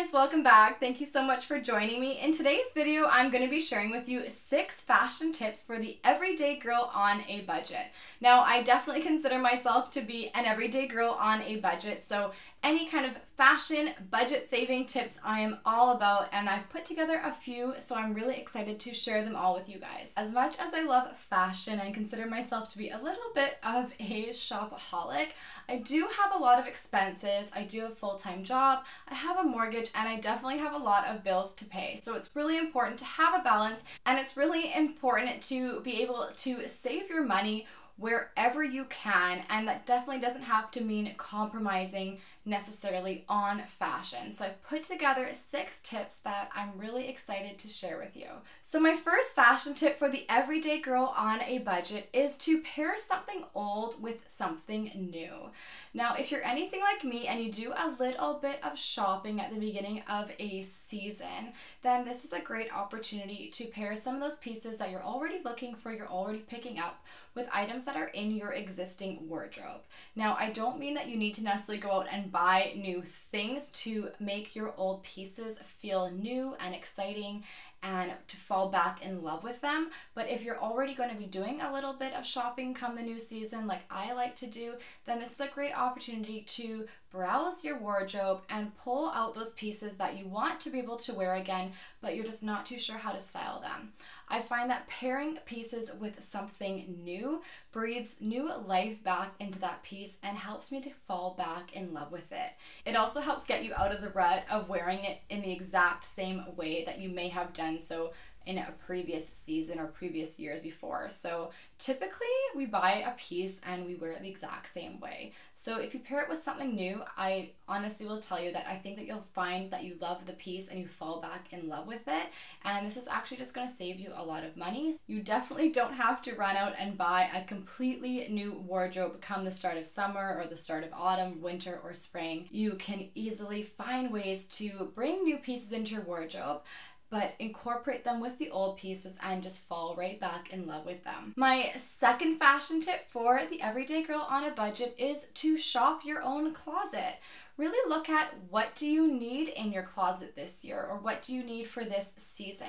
guys, welcome back. Thank you so much for joining me. In today's video, I'm going to be sharing with you 6 fashion tips for the everyday girl on a budget. Now, I definitely consider myself to be an everyday girl on a budget, so any kind of fashion budget saving tips I am all about, and I've put together a few, so I'm really excited to share them all with you guys. As much as I love fashion and consider myself to be a little bit of a shopaholic, I do have a lot of expenses. I do have a full-time job, I have a mortgage, and I definitely have a lot of bills to pay. So it's really important to have a balance, and it's really important to be able to save your money wherever you can, and that definitely doesn't have to mean compromising necessarily on fashion. So I've put together 6 tips that I'm really excited to share with you. So my first fashion tip for the everyday girl on a budget is to pair something old with something new. Now, if you're anything like me and you do a little bit of shopping at the beginning of a season, then this is a great opportunity to pair some of those pieces that you're already looking for, you're already picking up, with items that are in your existing wardrobe. Now, I don't mean that you need to necessarily go out and buy new things to make your old pieces feel new and exciting and to fall back in love with them. But if you're already going to be doing a little bit of shopping come the new season, like I like to do, then this is a great opportunity to browse your wardrobe and pull out those pieces that you want to be able to wear again, but you're just not too sure how to style them. I find that pairing pieces with something new breathes new life back into that piece and helps me to fall back in love with it. It also helps get you out of the rut of wearing it in the exact same way that you may have done so in a previous season or previous years before. So typically we buy a piece and we wear it the exact same way. So if you pair it with something new, I honestly will tell you that I think that you'll find that you love the piece and you fall back in love with it. And this is actually just going to save you a lot of money. You definitely don't have to run out and buy a completely new wardrobe come the start of summer or the start of autumn, winter, or spring. You can easily find ways to bring new pieces into your wardrobe, but incorporate them with the old pieces and just fall right back in love with them. My second fashion tip for the everyday girl on a budget is to shop your own closet. Really look at what do you need in your closet this year, or what do you need for this season.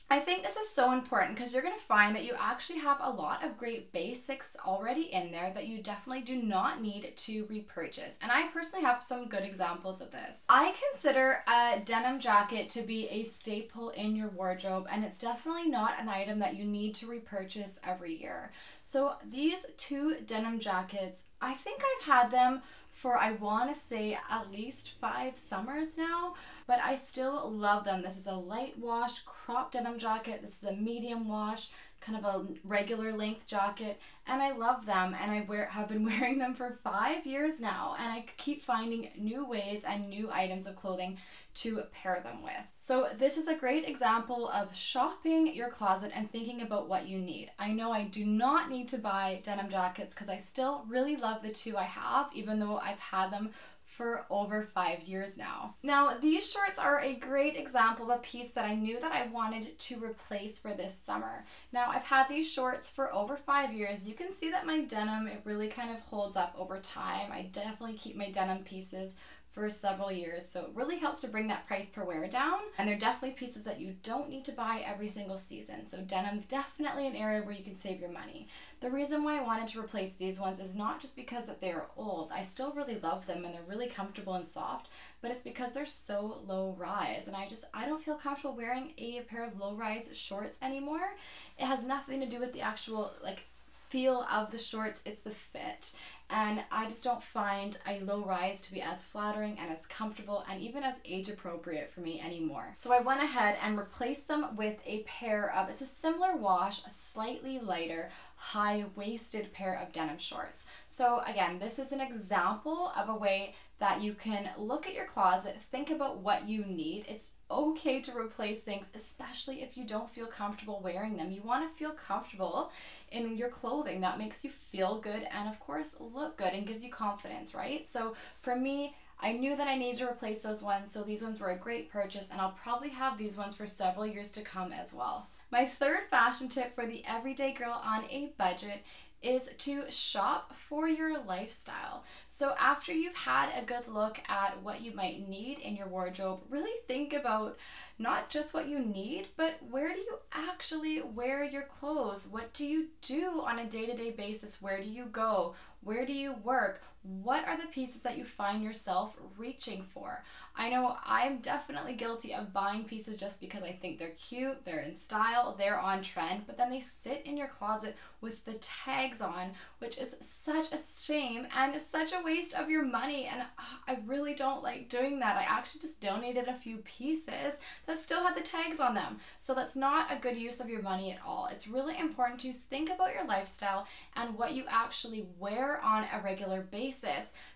I think this is so important because you're going to find that you actually have a lot of great basics already in there that you definitely do not need to repurchase. And I personally have some good examples of this. I consider a denim jacket to be a staple in your wardrobe, and it's definitely not an item that you need to repurchase every year. So these 2 denim jackets, I think I've had them for, I want to say, at least 5 summers now, but I still love them. This is a light wash crop denim jacket. This is a medium wash, kind of a regular length jacket, and I love them, and I have been wearing them for 5 years now, and I keep finding new ways and new items of clothing to pair them with. So this is a great example of shopping your closet and thinking about what you need. I know I do not need to buy denim jackets because I still really love the 2 I have, even though I've had them for over 5 years now. Now, these shorts are a great example of a piece that I knew that I wanted to replace for this summer. Now, I've had these shorts for over 5 years. You can see that my denim, it really kind of holds up over time. I definitely keep my denim pieces for several years, so it really helps to bring that price per wear down. And they're definitely pieces that you don't need to buy every single season, so denim's definitely an area where you can save your money. The reason why I wanted to replace these ones is not just because that they are old. I still really love them and they're really comfortable and soft, but it's because they're so low rise, and I don't feel comfortable wearing a pair of low rise shorts anymore. It has nothing to do with the actual feel of the shorts, it's the fit. And I just don't find a low rise to be as flattering and as comfortable and even as age appropriate for me anymore. So I went ahead and replaced them with a pair of, it's a similar wash, a slightly lighter, high-waisted pair of denim shorts. So again, this is an example of a way that you can look at your closet, think about what you need. It's okay to replace things, especially if you don't feel comfortable wearing them. You want to feel comfortable in your clothing. That makes you feel good and, of course, look good and gives you confidence, right? So for me, I knew that I needed to replace those ones, so these ones were a great purchase, and I'll probably have these ones for several years to come as well. My third fashion tip for the everyday girl on a budget is to shop for your lifestyle. So after you've had a good look at what you might need in your wardrobe, really think about not just what you need, but where do you actually wear your clothes? What do you do on a day-to-day basis? Where do you go? Where do you work? What are the pieces that you find yourself reaching for? I know I'm definitely guilty of buying pieces just because I think they're cute, they're in style, they're on trend, but then they sit in your closet with the tags on, which is such a shame and such a waste of your money, and I really don't like doing that. I actually just donated a few pieces that still had the tags on them, so that's not a good use of your money at all. It's really important to think about your lifestyle and what you actually wear on a regular basis.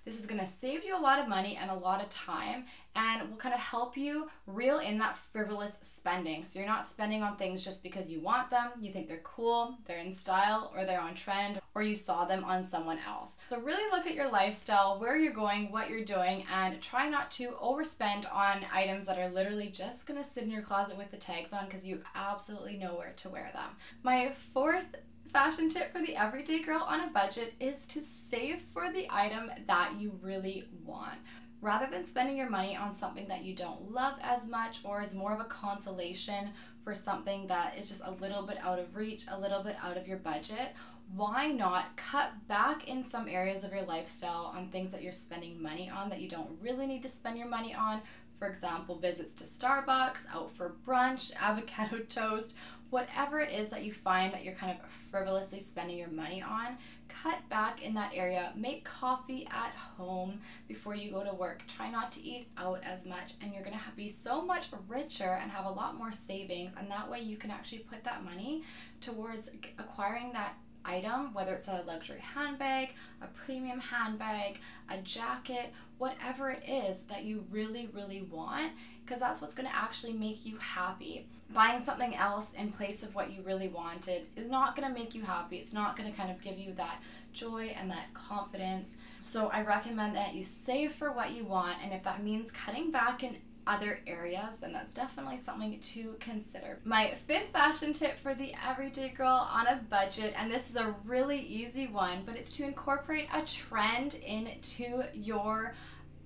This is going to save you a lot of money and a lot of time, and will kind of help you reel in that frivolous spending. So you're not spending on things just because you want them, you think they're cool, they're in style, or they're on trend, or you saw them on someone else. So really look at your lifestyle, where you're going, what you're doing, and try not to overspend on items that are literally just gonna sit in your closet with the tags on because you absolutely know where to wear them. My fourth fashion tip for the everyday girl on a budget is to save for the item that you really want. Rather than spending your money on something that you don't love as much or is more of a consolation for something that is just a little bit out of reach, a little bit out of your budget, why not cut back in some areas of your lifestyle on things that you're spending money on that you don't really need to spend your money on? For example, visits to Starbucks, out for brunch, avocado toast, whatever it is that you find that you're kind of frivolously spending your money on, cut back in that area. Make coffee at home before you go to work. Try not to eat out as much, and you're gonna be so much richer and have a lot more savings, and that way you can actually put that money towards acquiring that item, whether it's a luxury handbag, a premium handbag, a jacket, whatever it is that you really, really want, because that's what's going to actually make you happy. Buying something else in place of what you really wanted is not going to make you happy. It's not going to kind of give you that joy and that confidence. So I recommend that you save for what you want, and if that means cutting back in other areas, then that's definitely something to consider. My fifth fashion tip for the everyday girl on a budget, and this is a really easy one, but it's to incorporate a trend into your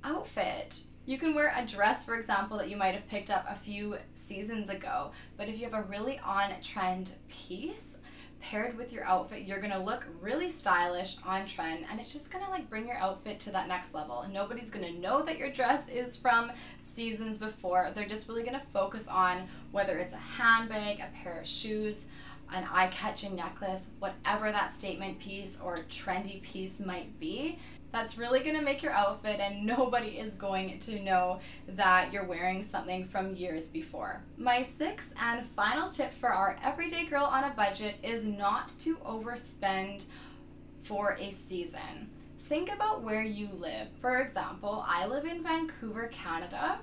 outfit. You can wear a dress, for example, that you might have picked up a few seasons ago, but if you have a really on-trend piece paired with your outfit, you're gonna look really stylish, on trend, and it's just gonna like bring your outfit to that next level. And nobody's gonna know that your dress is from seasons before. They're just really gonna focus on whether it's a handbag, a pair of shoes, an eye-catching necklace, whatever that statement piece or trendy piece might be. That's really going to make your outfit, and nobody is going to know that you're wearing something from years before. My sixth and final tip for our everyday girl on a budget is not to overspend for a season. Think about where you live. For example, I live in Vancouver, Canada.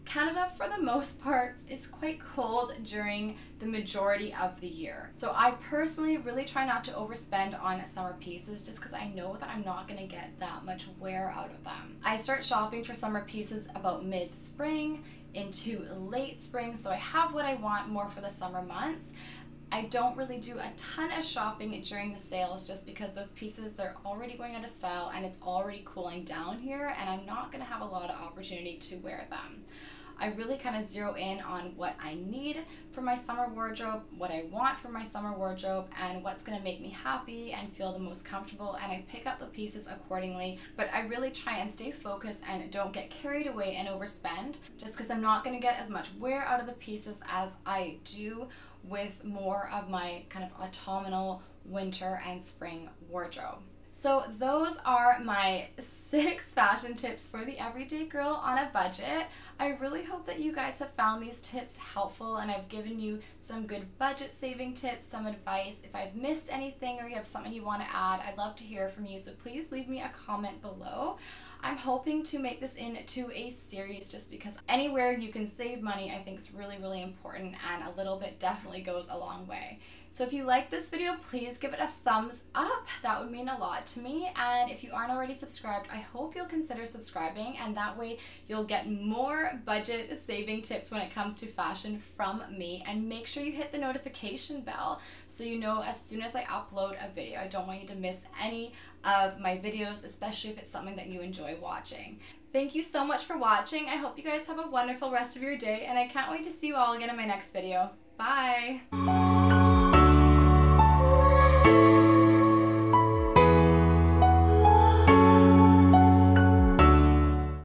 Canada, for the most part, is quite cold during the majority of the year. So I personally really try not to overspend on summer pieces just because I know that I'm not going to get that much wear out of them. I start shopping for summer pieces about mid-spring into late spring, so I have what I want more for the summer months. I don't really do a ton of shopping during the sales just because those pieces, they're already going out of style and it's already cooling down here, and I'm not going to have a lot of opportunity to wear them. I really kind of zero in on what I need for my summer wardrobe, what I want for my summer wardrobe, and what's going to make me happy and feel the most comfortable, and I pick up the pieces accordingly. But I really try and stay focused and don't get carried away and overspend, just because I'm not going to get as much wear out of the pieces as I do with more of my kind of autumnal, winter, and spring wardrobe. So those are my 6 fashion tips for the everyday girl on a budget. I really hope that you guys have found these tips helpful, and I've given you some good budget saving tips, some advice. If I've missed anything or you have something you want to add, I'd love to hear from you, so please leave me a comment below. I'm hoping to make this into a series just because anywhere you can save money I think is really, really important, and a little bit definitely goes a long way. So if you like this video, please give it a thumbs up. That would mean a lot to me. And if you aren't already subscribed, I hope you'll consider subscribing, and that way you'll get more budget saving tips when it comes to fashion from me. And make sure you hit the notification bell so you know as soon as I upload a video. I don't want you to miss any of my videos, especially if it's something that you enjoy watching. Thank you so much for watching. I hope you guys have a wonderful rest of your day, and I can't wait to see you all again in my next video. Bye!